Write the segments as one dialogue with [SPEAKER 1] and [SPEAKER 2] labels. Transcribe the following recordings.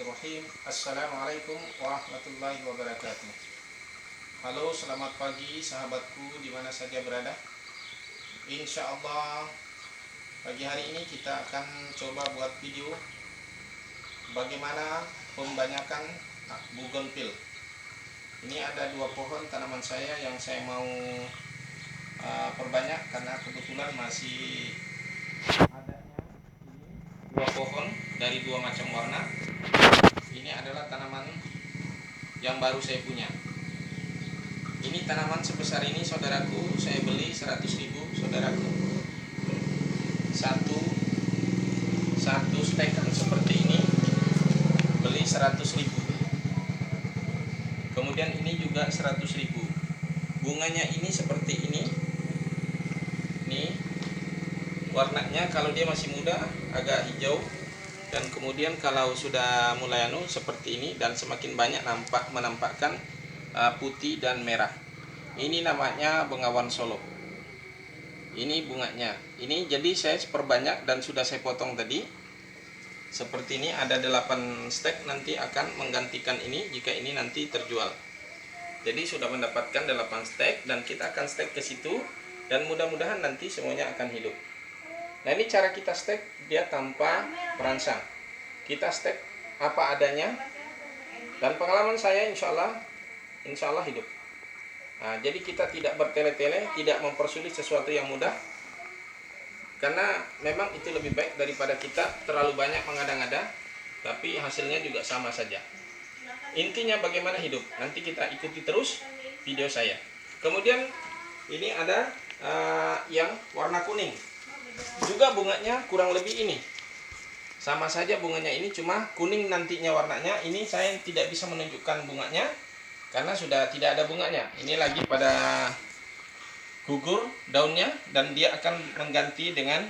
[SPEAKER 1] Bismillahirrahmanirrahim. Assalamualaikum warahmatullahi wabarakatuh. Halo, selamat pagi sahabatku di mana saja berada. Insya Allah pagi hari ini kita akan coba buat video bagaimana pembanyakan bougainville. Ini ada dua pohon tanaman saya yang saya mau perbanyak karena kebetulan masih adanya ini dua pohon dari dua macam warna. Ini adalah tanaman yang baru saya punya. Ini tanaman sebesar ini saudaraku, saya beli 100.000 saudaraku. Satu stekan seperti ini beli 100.000. Kemudian ini juga 100.000. Bunganya ini seperti ini. Nih warnanya kalau dia masih muda agak hijau, dan kemudian kalau sudah mulai seperti ini dan semakin banyak menampakkan putih dan merah. Ini namanya bengawan solo. Ini bunganya. Ini jadi saya perbanyak dan sudah saya potong tadi. Seperti ini ada 8 stek, nanti akan menggantikan ini jika ini nanti terjual. Jadi sudah mendapatkan 8 stek dan kita akan stek ke situ dan mudah-mudahan nanti semuanya akan hidup. Nah, ini cara kita stek dia tanpa perangsang. Kita stek apa adanya. Dan pengalaman saya insya Allah hidup. Nah, jadi kita tidak bertele-tele, tidak mempersulit sesuatu yang mudah. Karena memang itu lebih baik daripada kita terlalu banyak mengada-ngada, tapi hasilnya juga sama saja. Intinya bagaimana hidup. Nanti kita ikuti terus video saya. Kemudian ini ada yang warna kuning. Juga bunganya kurang lebih ini sama saja, bunganya ini cuma kuning nantinya warnanya. Ini saya tidak bisa menunjukkan bunganya karena sudah tidak ada bunganya. Ini lagi pada gugur daunnya dan dia akan mengganti dengan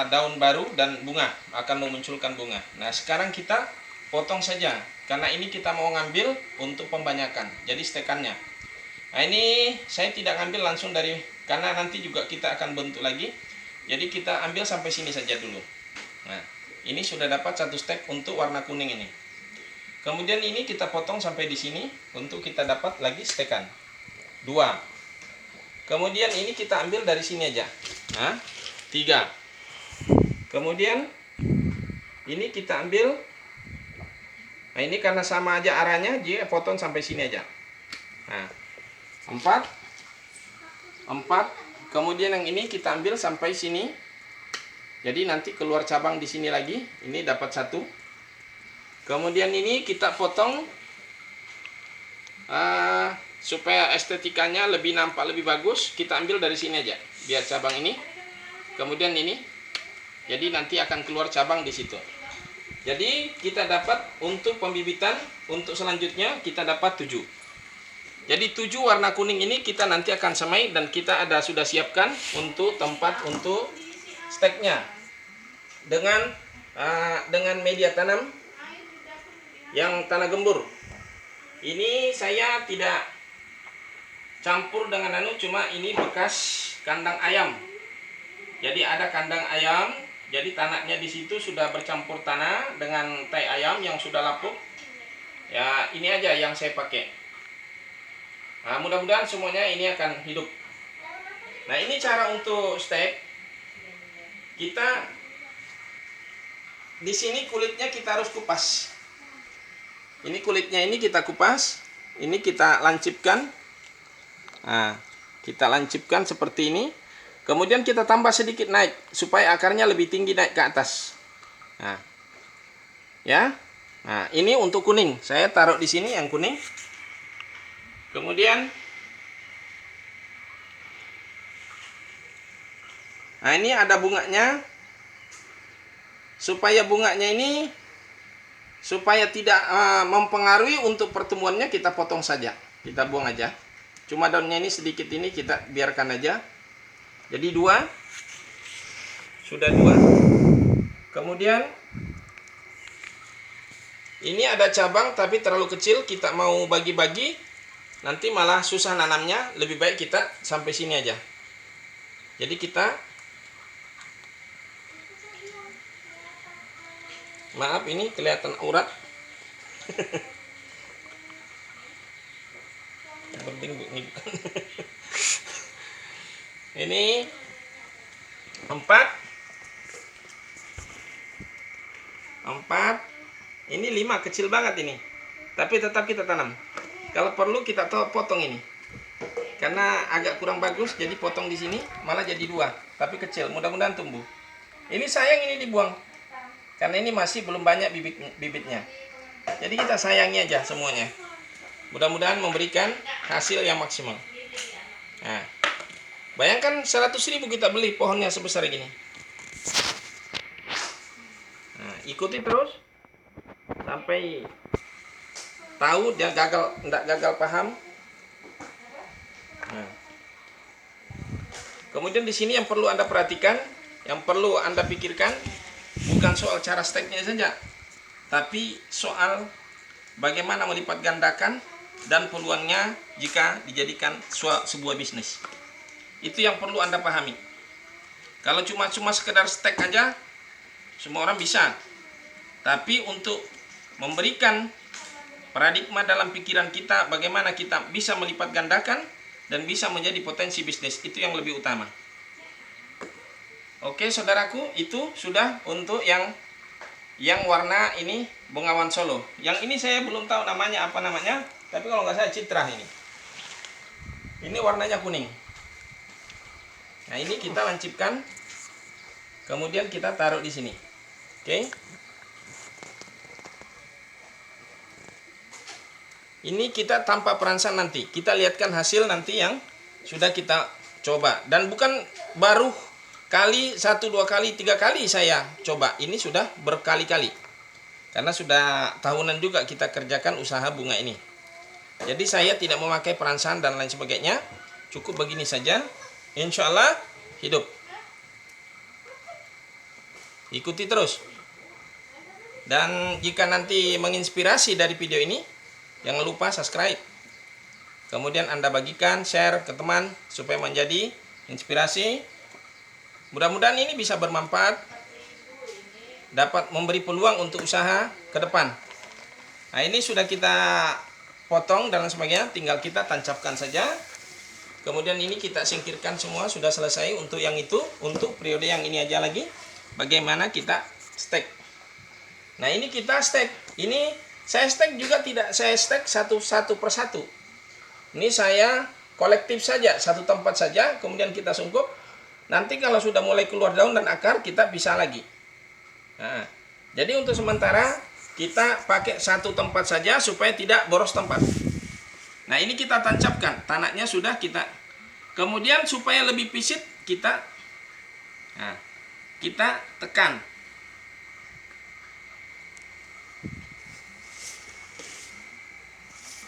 [SPEAKER 1] daun baru dan bunga, akan memunculkan bunga. Nah, sekarang kita potong saja karena ini kita mau ngambil untuk pembanyakan, jadi stekannya. Nah, ini saya tidak ngambil langsung dari, karena nanti juga kita akan bentuk lagi. Jadi kita ambil sampai sini saja dulu. Nah, ini sudah dapat 1 stek untuk warna kuning ini. Kemudian ini kita potong sampai di sini untuk kita dapat lagi stekan 2. Kemudian ini kita ambil dari sini aja. Nah, 3. Kemudian ini kita ambil. Nah, ini karena sama aja arahnya, jadi potong sampai sini aja. Nah, 4. Kemudian yang ini kita ambil sampai sini. Jadi nanti keluar cabang di sini lagi. Ini dapat 1. Kemudian ini kita potong supaya estetikanya lebih nampak lebih bagus. Kita ambil dari sini aja, biar cabang ini. Kemudian ini. Jadi nanti akan keluar cabang di situ. Jadi kita dapat untuk pembibitan, untuk selanjutnya kita dapat 7. Jadi 7 warna kuning ini kita nanti akan semai dan kita sudah siapkan untuk tempat untuk steknya dengan media tanam yang tanah gembur. Ini saya tidak campur dengan cuma ini bekas kandang ayam. Jadi ada kandang ayam, jadi tanahnya di situ sudah bercampur tanah dengan tai ayam yang sudah lapuk. Ya, ini aja yang saya pakai. Nah, mudah-mudahan semuanya ini akan hidup. Nah, ini cara untuk stek. Kita di sini kulitnya kita harus kupas. Ini kulitnya ini kita kupas. Ini kita lancipkan. Nah, kita lancipkan seperti ini. Kemudian kita tambah sedikit naik supaya akarnya lebih tinggi naik ke atas. Nah, ya. Nah, ini untuk kuning. Saya taruh di sini yang kuning. Kemudian nah, ini ada bunganya. Supaya bunganya ini supaya tidak mempengaruhi untuk pertumbuhannya, kita potong saja. Kita buang aja. Cuma daunnya ini sedikit, ini kita biarkan aja. Jadi 2. Sudah 2. Kemudian ini ada cabang tapi terlalu kecil, kita mau bagi-bagi. Nanti malah susah nanamnya, lebih baik kita sampai sini aja. Jadi kita Maaf, ini kelihatan urat. Yang penting ini bukan. Ini 4. Ini 5, kecil banget ini. Tapi tetap kita tanam. Kalau perlu kita potong ini. Karena agak kurang bagus, jadi potong di sini malah jadi 2, tapi kecil. Mudah-mudahan tumbuh. Ini sayang ini dibuang. Karena ini masih belum banyak bibitnya. Jadi kita sayangi aja semuanya. Mudah-mudahan memberikan hasil yang maksimal. Nah, bayangkan 100.000 kita beli pohonnya sebesar gini. Nah, ikuti terus sampai tahu dia enggak gagal paham. Nah, kemudian di sini yang perlu Anda perhatikan, yang perlu Anda pikirkan bukan soal cara steknya saja, tapi soal bagaimana melipat gandakan dan peluangnya jika dijadikan sebuah bisnis. Itu yang perlu Anda pahami. Kalau cuma sekedar stek aja, semua orang bisa. Tapi untuk memberikan paradigma dalam pikiran kita, bagaimana kita bisa melipat gandakan dan bisa menjadi potensi bisnis, itu yang lebih utama. Oke, saudaraku, itu sudah untuk yang warna ini Bengawan Solo. Yang ini saya belum tahu namanya apa namanya, tapi kalau nggak salah Citra ini. Ini warnanya kuning. Nah, ini kita lancipkan, kemudian kita taruh di sini. Oke. Ini kita tanpa perangsang nanti. Kita lihatkan hasil nanti yang sudah kita coba. Dan bukan baru kali 1, 2 kali, 3 kali saya coba. Ini sudah berkali-kali. Karena sudah tahunan juga kita kerjakan usaha bunga ini. Jadi saya tidak memakai perangsang dan lain sebagainya. Cukup begini saja. Insya Allah hidup. Ikuti terus. Dan jika nanti menginspirasi dari video ini, jangan lupa subscribe. Kemudian Anda bagikan, share ke teman supaya menjadi inspirasi. Mudah-mudahan ini bisa bermanfaat, dapat memberi peluang untuk usaha ke depan. Nah, ini sudah kita potong dan sebagainya, tinggal kita tancapkan saja. Kemudian ini kita singkirkan semua, sudah selesai untuk yang itu. Untuk periode yang ini aja lagi, bagaimana kita stek. Nah, ini kita stek. Ini saya stek juga tidak saya stek satu persatu. Ini saya kolektif saja, satu tempat saja, kemudian kita sungkup. Nanti kalau sudah mulai keluar daun dan akar, kita bisa lagi. Nah, jadi untuk sementara kita pakai satu tempat saja supaya tidak boros tempat. Nah, ini kita tancapkan, tanahnya sudah kita. Kemudian supaya lebih pisit kita tekan.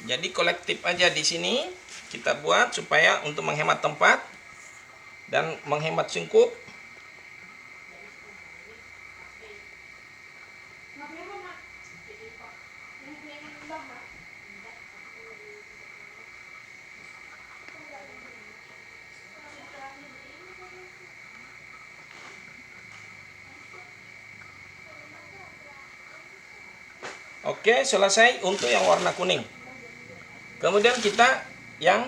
[SPEAKER 1] Jadi kolektif aja di sini kita buat supaya untuk menghemat tempat dan menghemat sungkup. Oke, selesai untuk yang warna kuning. Kemudian kita yang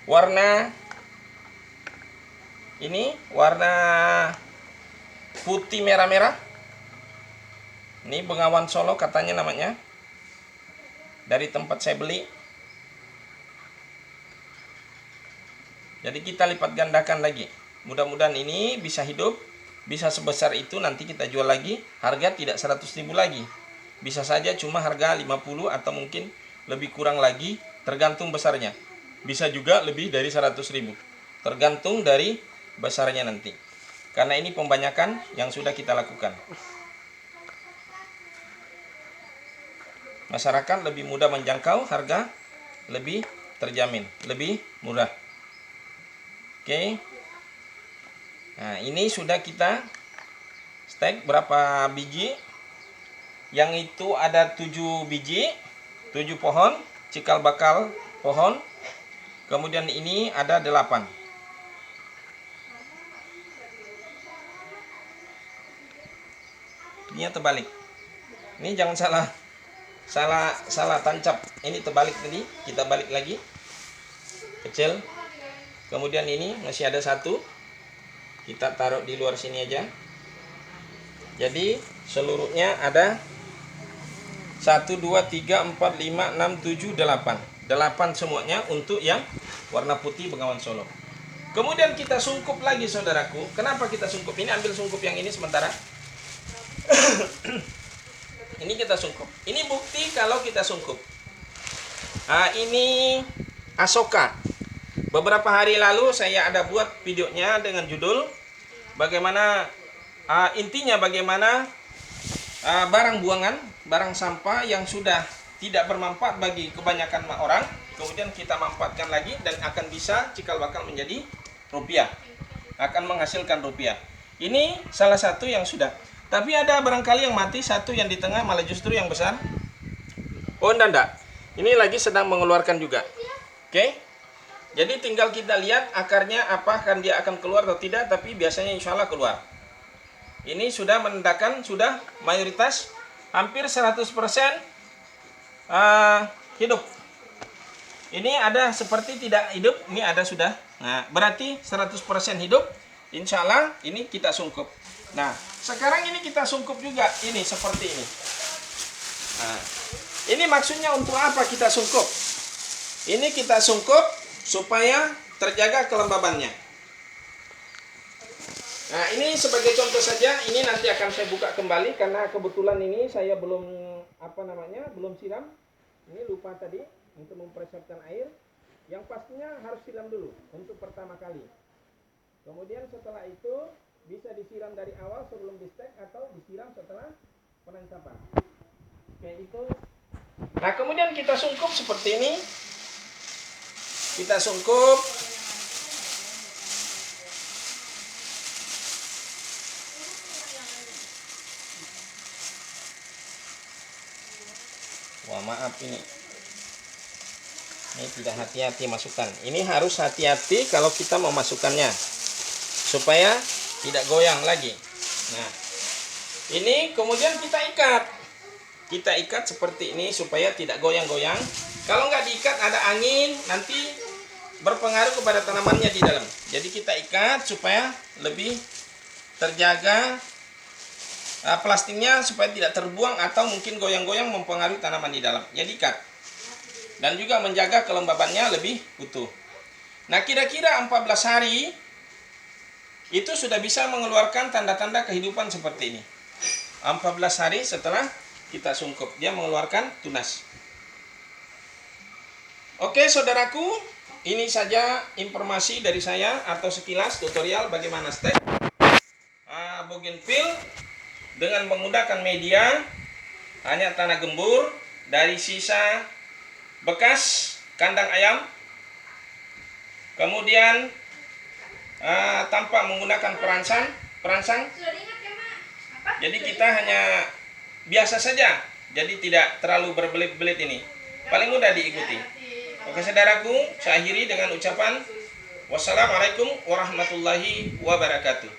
[SPEAKER 1] warna ini, warna putih merah-merah. Ini Bengawan Solo katanya namanya. Dari tempat saya beli. Jadi kita lipat gandakan lagi. Mudah-mudahan ini bisa hidup, bisa sebesar itu, nanti kita jual lagi. Harga tidak 100.000 lagi. Bisa saja cuma harga 50 atau mungkin lebih kurang lagi, tergantung besarnya. Bisa juga lebih dari 100.000, tergantung dari besarnya nanti. Karena ini pembanyakan yang sudah kita lakukan. Masyarakat lebih mudah menjangkau, harga lebih terjamin, lebih murah. Oke. Nah, ini sudah kita stek berapa biji. Yang itu ada 7 biji, 7 pohon, cikal bakal pohon. Kemudian ini ada 8. Ini terbalik. Ini jangan salah tancap. Ini terbalik tadi, kita balik lagi. Kecil. Kemudian ini masih ada satu. Kita taruh di luar sini aja. Jadi seluruhnya ada 1, 2, 3, 4, 5, 6, 7, 8. 8 semuanya untuk yang warna putih Bengawan Solo. Kemudian kita sungkup lagi saudaraku. Kenapa kita sungkup? Ini ambil sungkup yang ini sementara. Ini kita sungkup. Ini bukti kalau kita sungkup. Ini Asoka. Beberapa hari lalu saya ada buat videonya dengan judul bagaimana intinya bagaimana barang buangan, barang sampah yang sudah tidak bermanfaat bagi kebanyakan orang, kemudian kita manfaatkan lagi dan akan bisa cikal bakal menjadi rupiah, akan menghasilkan rupiah. Ini salah satu yang sudah. Tapi ada barangkali yang mati, satu yang di tengah malah justru yang besar. Oh enggak. Ini lagi sedang mengeluarkan juga. Oke. Jadi tinggal kita lihat akarnya apakah dia akan keluar atau tidak, tapi biasanya insya Allah keluar. Ini sudah menandakan sudah mayoritas hampir 100% hidup. Ini ada seperti tidak hidup, ini ada sudah. Nah, berarti 100% hidup. Insya Allah ini kita sungkup. Nah, sekarang ini kita sungkup juga. Ini seperti ini. Nah, ini maksudnya untuk apa kita sungkup? Ini kita sungkup supaya terjaga kelembabannya. Nah, ini sebagai contoh saja. Ini nanti akan saya buka kembali karena kebetulan ini saya belum belum siram. Ini lupa tadi untuk mempersiapkan air. Yang pastinya harus siram dulu untuk pertama kali. Kemudian setelah itu bisa disiram dari awal sebelum di stek atau disiram setelah penancapan. Oke, itu. Nah, kemudian kita sungkup seperti ini. Kita sungkup. Wah, maaf ini. Ini tidak hati-hati masukkan. Ini harus hati-hati kalau kita mau masukkannya. Supaya tidak goyang lagi. Nah, ini kemudian kita ikat. Kita ikat seperti ini supaya tidak goyang-goyang. Kalau nggak diikat ada angin, nanti berpengaruh kepada tanamannya di dalam. Jadi kita ikat supaya lebih terjaga plastiknya supaya tidak terbuang atau mungkin goyang-goyang mempengaruhi tanaman di dalam. Jadi ikat. Dan juga menjaga kelembabannya lebih utuh. Nah, kira-kira 14 hari itu sudah bisa mengeluarkan tanda-tanda kehidupan seperti ini. 14 hari setelah kita sungkup, dia mengeluarkan tunas. Oke, saudaraku, ini saja informasi dari saya atau sekilas tutorial bagaimana stek bougainville dengan menggunakan media hanya tanah gembur dari sisa bekas kandang ayam. Kemudian tanpa menggunakan perangsang. Jadi kita hanya biasa saja. Jadi tidak terlalu berbelit-belit ini. Paling mudah diikuti. Oke saudaraku, saya akhiri dengan ucapan wassalamualaikum warahmatullahi wabarakatuh.